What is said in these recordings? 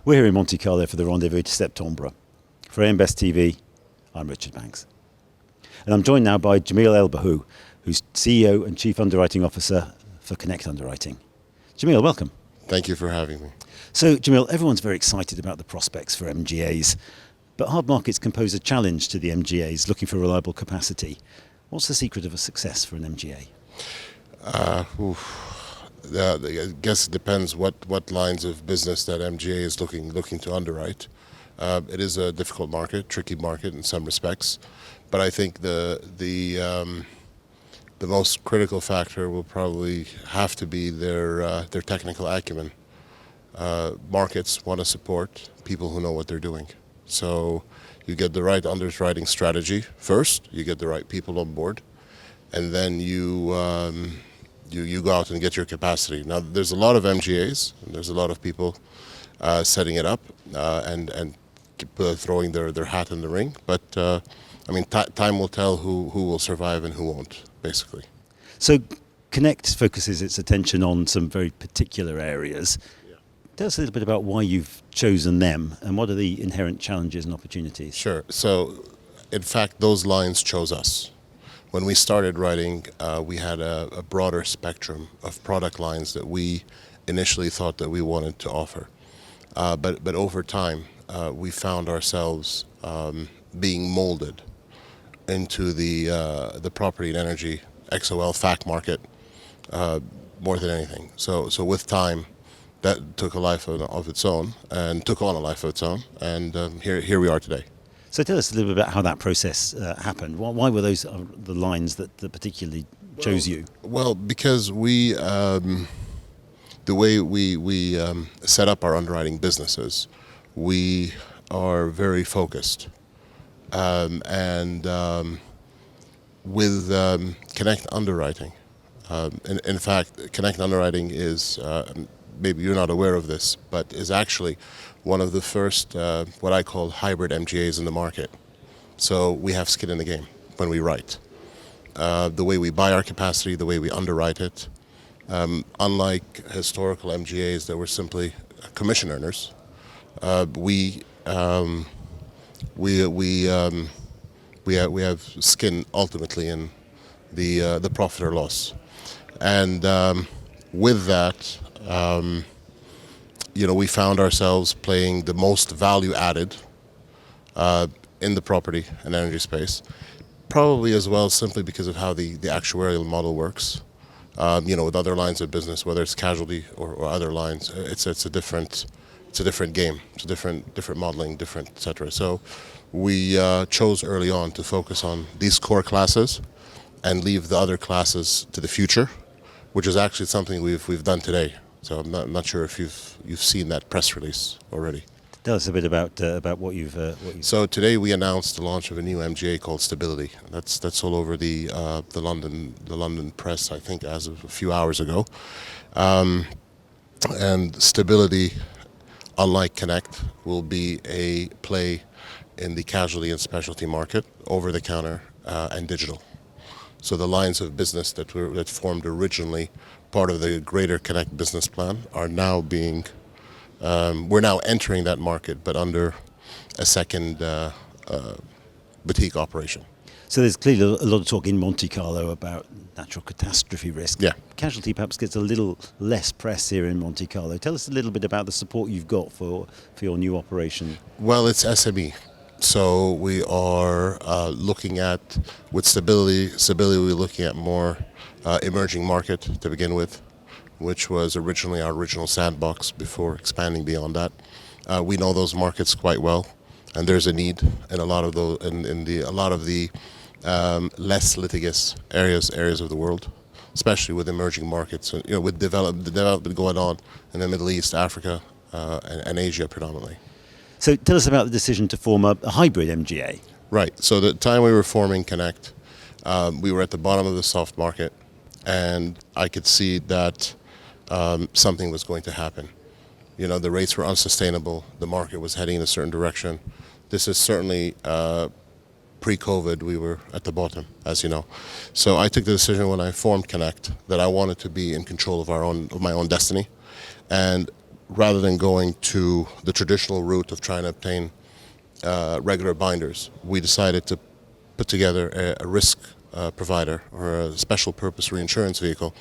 We're here in Monte Carlo for the Rendez-Vous de Septembre. For AMBest TV, I'm Richard Banks. And I'm joined now by Jamil Elbahou, who's CEO and Chief Underwriting Officer for Connect Underwriting. Jamil, welcome. Thank you for having me. So, Jamil, everyone's very excited about the prospects for MGAs, but hard markets can pose a challenge to the MGAs looking for reliable capacity. What's the secret of a success for an MGA? I guess it depends what lines of business that MGA is looking to underwrite. It is a difficult market, tricky market in some respects, but I think the most critical factor will probably have to be their technical acumen. Markets want to support people who know what they're doing. So you get the right underwriting strategy first, you get the right people on board, and then you go out and get your capacity. Now, there's a lot of MGAs, and there's a lot of people setting it up and throwing their hat in the ring. But time will tell who will survive and who won't, basically. So Connect focuses its attention on some very particular areas. Yeah. Tell us a little bit about why you've chosen them and what are the inherent challenges and opportunities. Sure. So, in fact, those lines chose us. When we started writing, we had a broader spectrum of product lines that we initially thought that we wanted to offer. But over time, we found ourselves being molded into the property and energy XOL FAC market more than anything. So with time, that took a life of its own and took on a life of its own. And here we are today. So tell us a little bit about how that process happened. Why were those the lines that particularly chose you? Well, because the way we set up our underwriting businesses, we are very focused. With Connect Underwriting, in fact, Connect Underwriting is, maybe you're not aware of this, but is actually one of the first, what I call hybrid MGAs in the market. So we have skin in the game when we write. The way we buy our capacity, the way we underwrite it, unlike historical MGAs that were simply commission earners, we have skin ultimately in the profit or loss, and with that. We found ourselves playing the most value added in the property and energy space, probably as well simply because of how the actuarial model works. With other lines of business, whether it's casualty or other lines, it's a different game. It's a different modeling, different et cetera. So we chose early on to focus on these core classes and leave the other classes to the future, which is actually something we've done today. So I'm not sure if you've seen that press release already. Tell us a bit about what you've. So today we announced the launch of a new MGA called Stability. That's all over the London press, I think, as of a few hours ago. And Stability, unlike Connect, will be a play in the casualty and specialty market, over the counter and digital. So the lines of business that formed originally part of the greater Connect business plan are now we're now entering that market, but under a second boutique operation. So there's clearly a lot of talk in Monte Carlo about natural catastrophe risk. Yeah. Casualty perhaps gets a little less press here in Monte Carlo. Tell us a little bit about the support you've got for your new operation. Well, it's SME. So we are looking at, with Stability, we're looking at more emerging market to begin with, which was originally our original sandbox before expanding beyond that. We know those markets quite well, and there's a need in a lot of those, a lot of the less litigious areas of the world, especially with emerging markets, with the development going on in the Middle East, Africa, and Asia predominantly. So tell us about the decision to form a hybrid MGA. Right. So the time we were forming Connect, we were at the bottom of the soft market, and I could see that something was going to happen. The rates were unsustainable. The market was heading in a certain direction. This is certainly pre-COVID. We were at the bottom, as you know. So I took the decision when I formed Connect that I wanted to be in control of my own destiny, and rather than going to the traditional route of trying to obtain regular binders, we decided to put together a risk provider or a special purpose reinsurance vehicle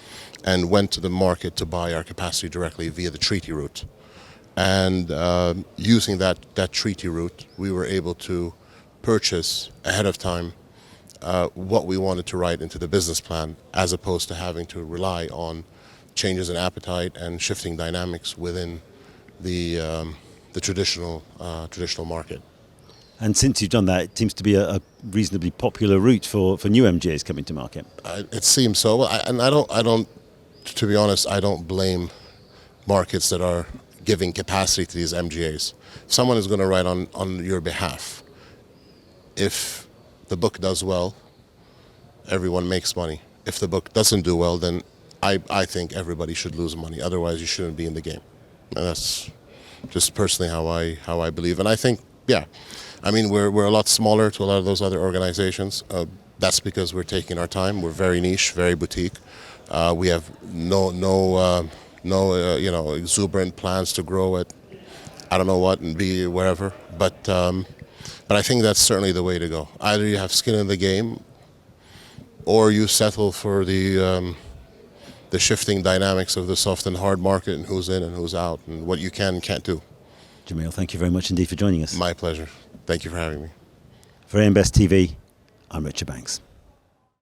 and went to the market to buy our capacity directly via the treaty route. And using that treaty route, we were able to purchase ahead of time what we wanted to write into the business plan, as opposed to having to rely on changes in appetite and shifting dynamics within the traditional market. And since you've done that, it seems to be a reasonably popular route for new MGAs coming to market. It seems so. I don't. To be honest, I don't blame markets that are giving capacity to these MGAs. If someone is going to write on your behalf, if the book does well, everyone makes money. If the book doesn't do well, then I think everybody should lose money. Otherwise, you shouldn't be in the game. And that's just personally how I believe. And I think, yeah, I mean, we're a lot smaller to a lot of those other organizations. That's because we're taking our time. We're very niche, very boutique. We have no exuberant plans to grow at I don't know what and be wherever. But I think that's certainly the way to go. Either you have skin in the game, or you settle for the shifting dynamics of the soft and hard market and who's in and who's out and what you can and can't do. Jamil, thank you very much indeed for joining us. My pleasure. Thank you for having me. For AM Best TV, I'm Richard Banks.